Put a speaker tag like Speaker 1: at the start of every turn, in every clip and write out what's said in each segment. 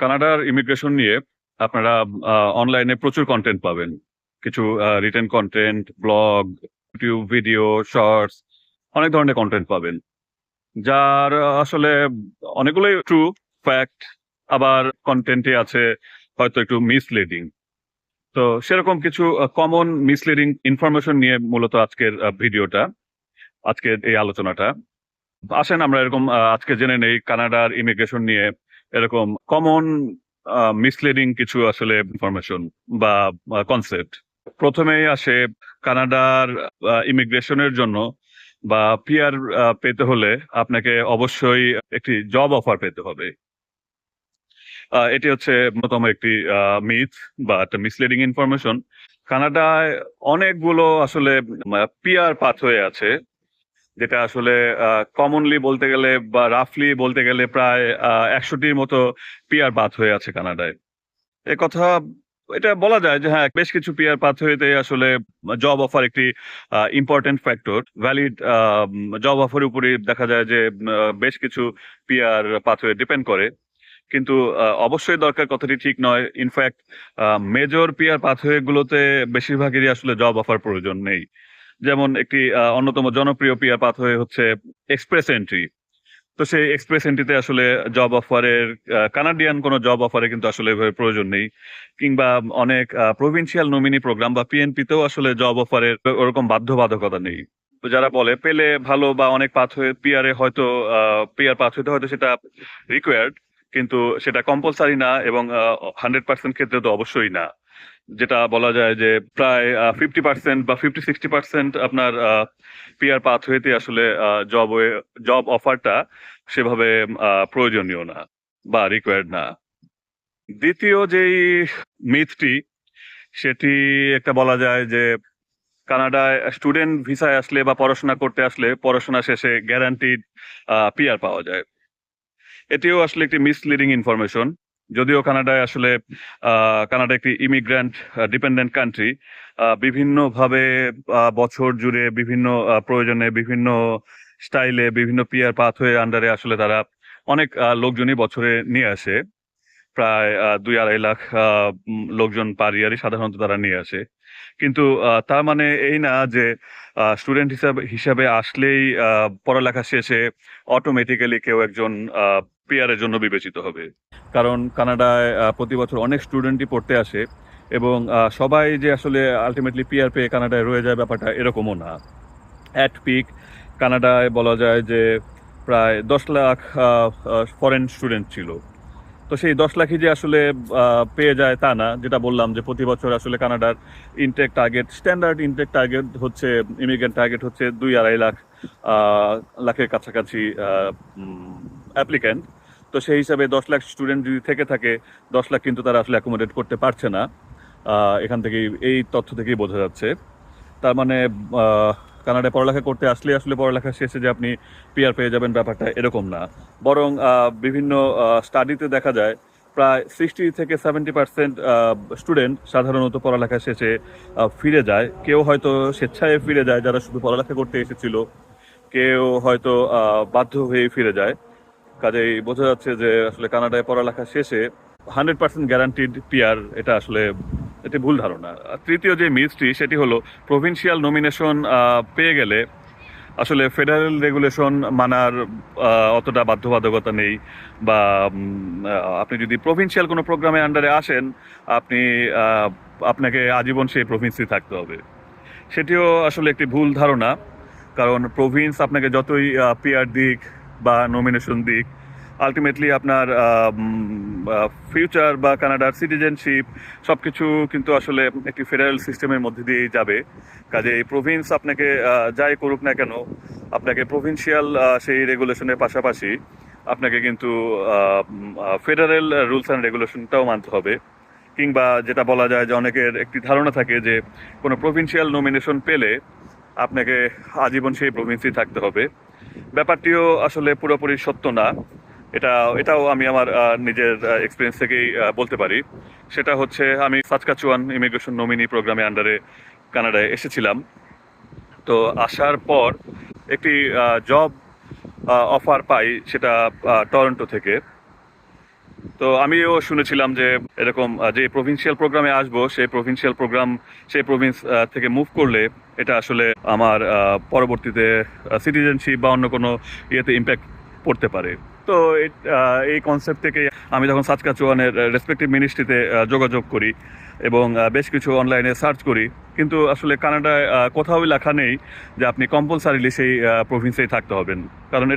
Speaker 1: কানাডার ইমিগ্রেশন নিয়ে আপনারা অনলাইনে প্রচুর কন্টেন্ট পাবেন। কিছু written content, blog, YouTube video, shorts অনেক ধরনের কন্টেন্ট পাবেন। যার আসলে অনেকগুলোই ট্রু ফ্যাক্ট, আবার কন্টেন্টে আছে হয়তো একটু মিসলিডিং। তো সেরকম কিছু কমন মিসলিডিং ইনফরমেশন নিয়ে মূলত আজকের ভিডিওটা, আজকের এই আলোচনাটা। আসেন আমরা এরকম আজকে জেনে নেই কানাডার ইমিগ্রেশন নিয়ে এরকম কমন মিসলিডিং কিছু আসলে ইনফরমেশন বা কনসেপ্ট। প্রথমেই আসে কানাডার ইমিগ্রেশনের জন্য বা পিআর পেতে হলে আপনাকে অবশ্যই একটি জব অফার পেতে হবে। এটি হচ্ছে অন্যতম একটি মিথ বা একটা মিসলিডিং ইনফরমেশন। কানাডায় অনেকগুলো আসলে পিআর পাথওয়ে আছে, যেটা আসলে কমনলি বলতে গেলে বা রাফলি বলতে গেলে প্রায় 100টির মতো পিআর পাথওয়ে আছে কানাডায়। এ কথা এটা বলা যায় যে হ্যাঁ, বেশ কিছু পিআর পাথওয়েতে আসলে জব অফার একটি ইম্পর্টেন্ট ফ্যাক্টর। ভ্যালিড জব অফারের উপরে দেখা যায় যে বেশ কিছু পিআর পাথওয়ে ডিপেন্ড করে। কিন্তু অবশ্যই দরকার কথাটি ঠিক নয়। ইনফ্যাক্ট মেজর পিআর পাথওয়ে গুলোতে বেশিরভাগেরই আসলে জব অফার প্রয়োজন নেই। যেমন একটি অন্যতম জনপ্রিয় পিআর পাথওয়ে হচ্ছে এক্সপ্রেস এন্ট্রি। তো সেই এক্সপ্রেস এন্ট্রিতে আসলে জব অফারের কানাডিয়ান কোনো জব অফারে কিন্তু আসলে এভাবে প্রয়োজন নেই। কিংবা অনেক প্রভিন্সিয়াল নমিনি প্রোগ্রাম বা পিএনপিতেও আসলে জব অফারের ওরকম বাধ্যবাধকতা নেই। তো যারা বলে পেলে ভালো বা অনেক পাথওয়ে পিআর এ হয়তো পিআর পাথওয়েতে হয়তো সেটা রিকোয়ার্ড, কিন্তু সেটা কম্পালসারি না এবং 100% ক্ষেত্রে তো অবশ্যই না। যেটা বলা যায় যে প্রায় 50% বা 50-60% আপনার পিআর পাথওয়েতে আসলে জব অফারটা সেভাবে প্রয়োজনীয় না বা রিকোয়ার্ড না। দ্বিতীয় যেই মিথটি, সেটি একটা বলা যায় যে কানাডায় স্টুডেন্ট ভিসায় আসলে বা পড়াশোনা করতে আসলে পড়াশোনা শেষে গ্যারান্টিড পিআর পাওয়া যায়। এটিও আসলে একটি মিসলিডিং ইনফরমেশন। যদিও কানাডায় আসলে কানাডা একটি ইমিগ্র্যান্ট ডিপেন্ডেন্ট কান্ট্রি, বিভিন্নভাবে বছর জুড়ে বিভিন্ন প্রয়োজনে বিভিন্ন স্টাইলে বিভিন্ন পিআর পাথওয়ে আন্ডারে আসলে তারা অনেক লোকজনই বছরে নিয়ে আসে। প্রায় 2-2.5 লাখ লোকজন পার ইয়ারই সাধারণত তারা নিয়ে আসে। কিন্তু তার মানে এই না যে স্টুডেন্ট হিসাবে আসলেই পড়ালেখা শেষে অটোমেটিক্যালি কেউ একজন পিআর এর জন্য বিবেচিত হবে। কারণ কানাডায় প্রতি বছর অনেক স্টুডেন্টই পড়তে আসে এবং সবাই যে আসলে আলটিমেটলি পিআর পেয়ে কানাডায় রয়ে যায় ব্যাপারটা এরকমও না। অ্যাট পিক কানাডায় বলা যায় যে প্রায় 10 লাখ ফরেন স্টুডেন্ট ছিল। তো সেই 10 লাখই যে আসলে পেয়ে যায় তা না। যেটা বললাম যে প্রতি বছর আসলে কানাডার intake target, standard intake target হচ্ছে, ইমিগ্রেন্ট টার্গেট হচ্ছে 2-2.5 লাখ লাখের কাছাকাছি অ্যাপ্লিক্যান্ট। তো সেই হিসাবে 10 লাখ স্টুডেন্ট যদি থেকে থাকে, 10 লাখ কিন্তু তারা আসলে অ্যাকোমোডেট করতে পারছে না। এখান থেকেই এই তথ্য থেকেই বোঝা যাচ্ছে। তার মানে কানাডায় পড়ালেখা করতে আসলে আসলে পড়ালেখা শেষে যে আপনি পিআর পেয়ে যাবেন ব্যাপারটা এরকম না। বরং বিভিন্ন স্টাডিতে দেখা যায় প্রায় 60-70% স্টুডেন্ট সাধারণত পড়ালেখা শেষে ফিরে যায়। কেউ হয়তো স্বেচ্ছায় ফিরে যায় যারা শুধু পড়ালেখা করতে এসেছিল, কেউ হয়তো বাধ্য হয়ে ফিরে যায়। কাজেই বোঝা যাচ্ছে যে আসলে কানাডায় পড়ালেখা শেষে 100% গ্যারান্টিড পিআর, এটা আসলে এটি ভুল ধারণা। আর তৃতীয় যে মিথটি, সেটি হলো প্রভিন্সিয়াল নমিনেশন পেয়ে গেলে আসলে ফেডারেল রেগুলেশন মানার অতটা বাধ্যবাধকতা নেই। বা আপনি যদি প্রভিন্সিয়াল কোনো প্রোগ্রামের আন্ডারে আসেন, আপনি আপনাকে আজীবন সেই প্রভিন্সি থাকতে হবে। সেটিও আসলে একটি ভুল ধারণা। কারণ প্রভিন্স আপনাকে যতই পিআর দিক বা নমিনেশন দিক, আলটিমেটলি আপনার ফিউচার বা কানাডার সিটিজেনশিপ সবকিছু কিন্তু আসলে একটি ফেডারেল সিস্টেমের মধ্যে দিয়েই যাবে। কাজে এই প্রভিন্স আপনাকে যাই করুক না কেন, আপনাকে প্রভিন্সিয়াল সেই রেগুলেশনের পাশাপাশি আপনাকে কিন্তু ফেডারেল রুলস অ্যান্ড রেগুলেশনটাও মানতে হবে। কিংবা যেটা বলা যায় যে অনেকের একটি ধারণা থাকে যে কোনো প্রভিন্সিয়াল নমিনেশন পেলে আপনাকে আজীবন সেই প্রভিন্সি থাকতে হবে। ব্যাপারটিও আসলে পুরোপুরি সত্য না। এটাও আমি আমার নিজের এক্সপিরিয়েন্স থেকেই বলতে পারি। সেটা হচ্ছে, আমি সাসকাচুয়ান ইমিগ্রেশন নমিনি প্রোগ্রামে আন্ডারে কানাডায় এসেছিলাম। তো আসার পর একটি জব অফার পাই, সেটা টরন্টো থেকে। তো আমিও শুনেছিলাম যে এরকম যে প্রভিন্সিয়াল প্রোগ্রামে আসবো সেই প্রভিন্স থেকে মুভ করলে এটা আসলে আমার পরবর্তীতে সিটিজেনশিপ বা অন্য কোনো ইয়েতে ইম্প্যাক্ট পড়তে পারে। তো এই কনসেপ্ট থেকে আমি যখন সাসকাচুয়ানের রেসপেক্টিভ মিনিস্ট্রিতে যোগাযোগ করি এবং বেশ কিছু অনলাইনে সার্চ করি, কিন্তু আসলে কানাডায় কোথাও লেখা নেই যে আপনি কম্পালসারিলি সেই প্রভিন্সেই থাকতে হবেন, কারণ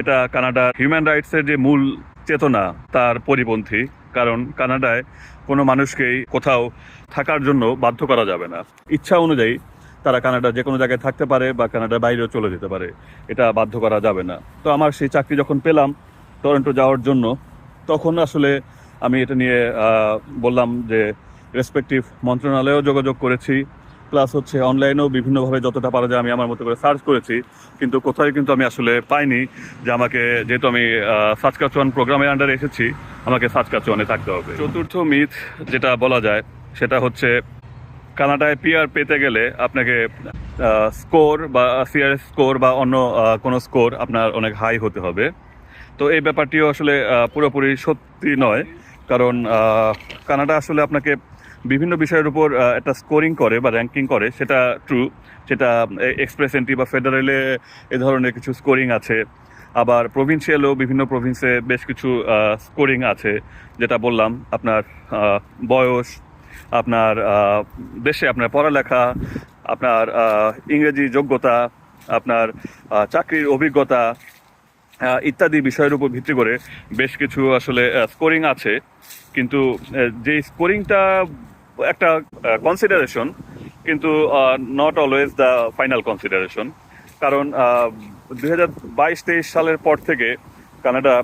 Speaker 1: এটা কানাডার হিউম্যান রাইটসের যে মূল চেতনা তার পরিপন্থী। কারণ কানাডায় কোনো মানুষকেই কোথাও থাকার জন্য বাধ্য করা যাবে না। ইচ্ছা অনুযায়ী তারা কানাডার যে কোনো জায়গায় থাকতে পারে বা কানাডার বাইরেও চলে যেতে পারে, এটা বাধ্য করা যাবে না। তো আমার সেই চাকরি যখন পেলাম টরন্টো যাওয়ার জন্য, তখন আসলে আমি এটা নিয়ে বললাম যে রেসপেক্টিভ মন্ত্রণালয়েও যোগাযোগ করেছি, প্লাস হচ্ছে অনলাইনেও বিভিন্নভাবে যতটা পারা যায় আমি আমার মতো করে সার্চ করেছি, কিন্তু কোথায় কিন্তু আমি আসলে পাইনি যে আমাকে, যেহেতু আমি সাসকাচুয়ান প্রোগ্রামের আন্ডারে এসেছি, আমাকে সাসকাচুয়ানে থাকতে হবে। চতুর্থ মিথ যেটা বলা যায় সেটা হচ্ছে কানাডায় পিআর পেতে গেলে আপনাকে স্কোর বা সিআরএস স্কোর বা অন্য কোনো স্কোর আপনার অনেক হাই হতে হবে। তো এই ব্যাপারটিও আসলে পুরোপুরি সত্যি নয়, কারণ কানাডা আসলে আপনাকে বিভিন্ন বিষয়ের উপর একটা স্কোরিং করে বা র্যাঙ্কিং করে, সেটা ট্রু। সেটা এক্সপ্রেস এন্ট্রি বা ফেডারেলে এ ধরনের কিছু স্কোরিং আছে, আবার প্রভিন্সিয়ালও বিভিন্ন প্রভিন্সে বেশ কিছু স্কোরিং আছে, যেটা বললাম আপনার বয়স, আপনার দেশে আপনার পড়ালেখা, আপনার ইংরেজি যোগ্যতা, আপনার চাকরির অভিজ্ঞতা ইত্যাদি বিষয়ের উপর ভিত্তি করে বেশ কিছু আসলে স্কোরিং আছে। কিন্তু যে স্কোরিংটা একটা কনসিডারেশন, কিন্তু not always the final consideration. কারণ 2022-23 সালের পর থেকে কানাডা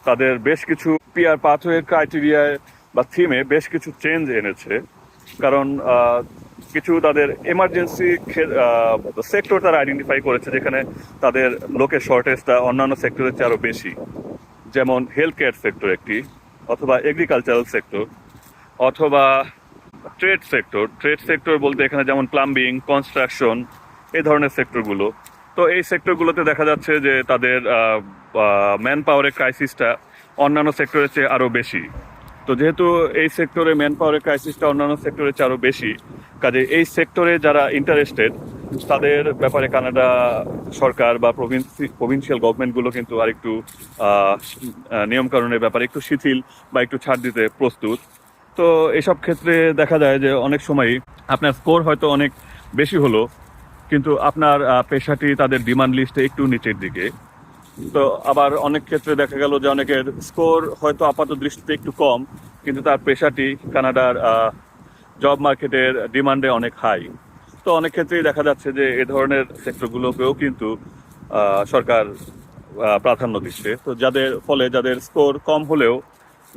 Speaker 1: তাদের বেশ কিছু পিআর পাথওয়ে ক্রাইটেরিয়ায় বা থিমে বেশ কিছু চেঞ্জ এনেছে। কারণ কিছু তাদের এমার্জেন্সি সেক্টর তারা আইডেন্টিফাই করেছে যেখানে তাদের লোকের শর্টেজটা অন্যান্য সেক্টরের চেয়ে আরও বেশি, যেমন হেলথ কেয়ার সেক্টর একটি, অথবা এগ্রিকালচারাল সেক্টর, অথবা ট্রেড সেক্টর বলতে এখানে যেমন প্লাম্বিং, কনস্ট্রাকশন, এই ধরনের সেক্টরগুলো। তো এই সেক্টরগুলোতে দেখা যাচ্ছে যে তাদের ম্যান পাওয়ারের ক্রাইসিসটা অন্যান্য সেক্টরের চেয়ে আরও বেশি। তো যেহেতু এই সেক্টরে ম্যান পাওয়ারের ক্রাইসিসটা অন্যান্য সেক্টরের চেয়ে আরও বেশি, কাজে এই সেক্টরে যারা ইন্টারেস্টেড তাদের ব্যাপারে কানাডা সরকার বা প্রভিন্সিয়াল গভর্নমেন্টগুলো কিন্তু আরেকটু নিয়মকানুনের ব্যাপারে একটু শিথিল বা একটু ছাড় দিতে প্রস্তুত। তো এসব ক্ষেত্রে দেখা যায় যে অনেক সময় আপনার স্কোর হয়তো অনেক বেশি হলো, কিন্তু আপনার পেশাটি তাদের ডিমান্ড লিস্টে একটু নিচের দিকে। তো আবার অনেক ক্ষেত্রে দেখা গেল যে অনেকের স্কোর হয়তো আপাত দৃষ্টিতে একটু কম, কিন্তু তার পেশাটি কানাডার জব মার্কেটের ডিমান্ডে অনেক হাই। তো অনেক ক্ষেত্রেই দেখা যাচ্ছে যে এ ধরনের সেক্টরগুলোকেও কিন্তু সরকার প্রাধান্য দিচ্ছে। তো যাদের স্কোর কম হলেও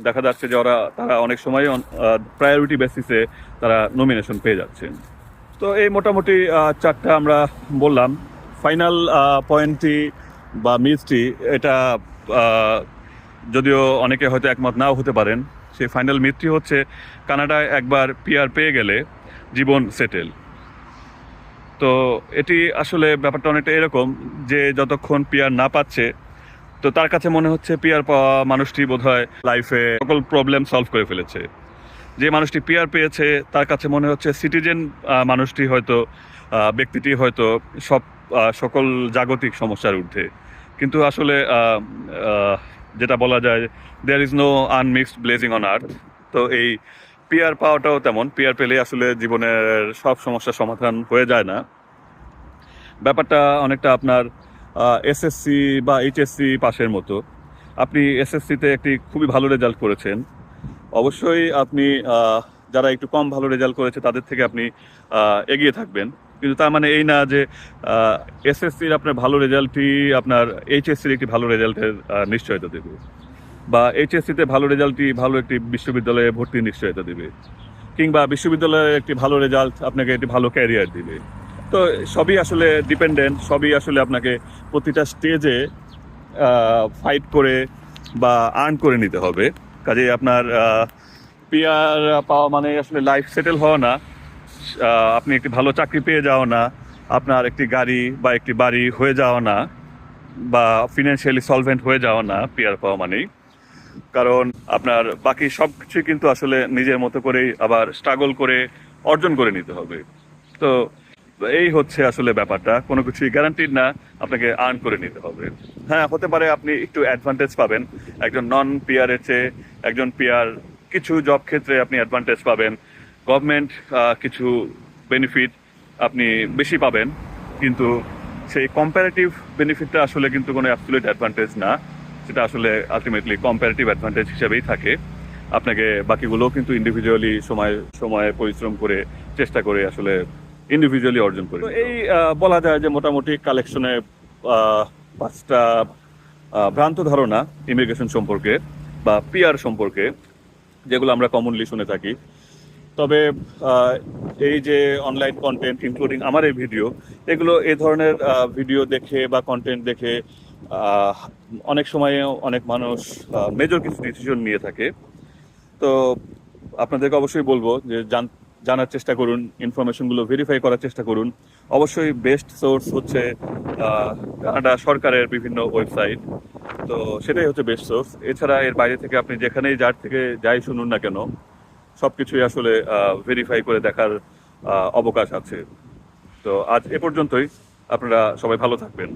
Speaker 1: দেখা যাচ্ছে যে তারা অনেক সময় প্রায়োরিটি বেসিসে তারা নমিনেশন পেয়ে যাচ্ছেন। তো এই মোটামুটি চারটা আমরা বললাম। ফাইনাল পয়েন্টটি বা মিথটি, এটা যদিও অনেকে হয়তো একমত নাও হতে পারেন, সেই ফাইনাল মিথটি হচ্ছে কানাডায় একবার পিআর পেয়ে গেলে জীবন সেটেল। তো এটি আসলে ব্যাপারটা অনেকটা এরকম যে যতক্ষণ পিআর না পাচ্ছে, তো তার কাছে মনে হচ্ছে পিআর পাওয়া মানুষটি বোধহয় লাইফে সকল প্রবলেম সলভ করে ফেলেছে। যে মানুষটি পিআর পেয়েছে তার কাছে মনে হচ্ছে সিটিজেন মানুষটি হয়তো ব্যক্তিটি হয়তো সকল জাগতিক সমস্যার ঊর্ধ্বে। কিন্তু আসলে যেটা বলা যায়, there is no unmixed blessing on earth. তো এই পিআর পাওয়াটাও তেমন, পিআর পেলে আসলে জীবনের সব সমস্যার সমাধান হয়ে যায় না। ব্যাপারটা অনেকটা আপনার এসএসসি বা এইচএসসি পাশের মতো। আপনি এসএসসিতে একটি খুবই ভালো রেজাল্ট করেছেন, অবশ্যই আপনি যারা একটু কম ভালো রেজাল্ট করেছে তাদের থেকে আপনি এগিয়ে থাকবেন, কিন্তু তার মানে এই না যে এসএসসির আপনার ভালো রেজাল্টই আপনার এইচএসসির একটি ভালো রেজাল্টের নিশ্চয়তা দেবে, বা এইচএসসিতে ভালো রেজাল্টই ভালো একটি বিশ্ববিদ্যালয়ে ভর্তির নিশ্চয়তা দেবে, কিংবা বিশ্ববিদ্যালয়ের একটি ভালো রেজাল্ট আপনাকে একটি ভালো ক্যারিয়ার দিবে। তো সবই আসলে ডিপেন্ডেন্ট, সবই আসলে আপনাকে প্রতিটা স্টেজে ফাইট করে বা আর্ন করে নিতে হবে। কাজেই আপনার পিআর পাওয়া মানে আসলে লাইফ সেটেল হওয়া না, আপনি একটি ভালো চাকরি পেয়ে যাওয়া না, আপনার একটি গাড়ি বা একটি বাড়ি হয়ে যাওয়া না, বা ফিনান্সিয়ালি সলভেন্ট হয়ে যাওয়া না পিআর পাওয়া মানেই। কারণ আপনার বাকি সব কিছু কিন্তু আসলে নিজের মতো করেই আবার স্ট্রাগল করে অর্জন করে নিতে হবে। তো এই হচ্ছে আসলে ব্যাপারটা, কোনো কিছুই গ্যারান্টিড না, আপনাকে আর্ন করে নিতে হবে। হ্যাঁ, হতে পারে আপনি একটু অ্যাডভান্টেজ পাবেন একজন নন পিয়ারের চেয়ে, একজন পিয়ার কিছু জব ক্ষেত্রে আপনি অ্যাডভান্টেজ পাবেন, গভর্নমেন্ট কিছু বেনিফিট আপনি বেশি পাবেন, কিন্তু সেই কম্পারেটিভ বেনিফিটটা আসলে কিন্তু কোনো অ্যাবসলিউট অ্যাডভান্টেজ না, সেটা আসলে আলটিমেটলি কম্পারেটিভ অ্যাডভান্টেজ হিসেবেই থাকে। আপনাকে বাকিগুলোও কিন্তু ইন্ডিভিজুয়ালি সময় সময়ে পরিশ্রম করে চেষ্টা করে আসলে ইন্ডিভিজুয়ালি অর্জন করে। তো এই বলা যায় যে মোটামুটি কালেকশনে 5টা ভ্রান্ত ধারণা ইমিগ্রেশন সম্পর্কে বা পিআর সম্পর্কে, যেগুলো আমরা কমনলি শুনে থাকি। তবে আহ, এই যে অনলাইন কন্টেন্ট ইনক্লুডিং আমার এই ভিডিও, এগুলো এই ধরনের ভিডিও দেখে বা কন্টেন্ট দেখে আহ, অনেক সময় অনেক মানুষ মেজর কিছু ডিসিশন নিয়ে থাকে। তো আপনাদেরকে অবশ্যই বলবো যে জানার চেষ্টা করুন, ইনফরমেশনগুলো ভেরিফাই করার চেষ্টা করুন। অবশ্যই বেস্ট সোর্স হচ্ছে কানাডা সরকারের বিভিন্ন ওয়েবসাইট, তো সেটাই হচ্ছে বেস্ট সোর্স। এছাড়া এর বাইরে থেকে আপনি যেখানেই যার থেকে যাই শুনুন না কেন, সবকিছুই আসলে ভেরিফাই করে দেখার অবকাশ আছে। তো আজ এ পর্যন্তই, আপনারা সবাই ভালো থাকবেন।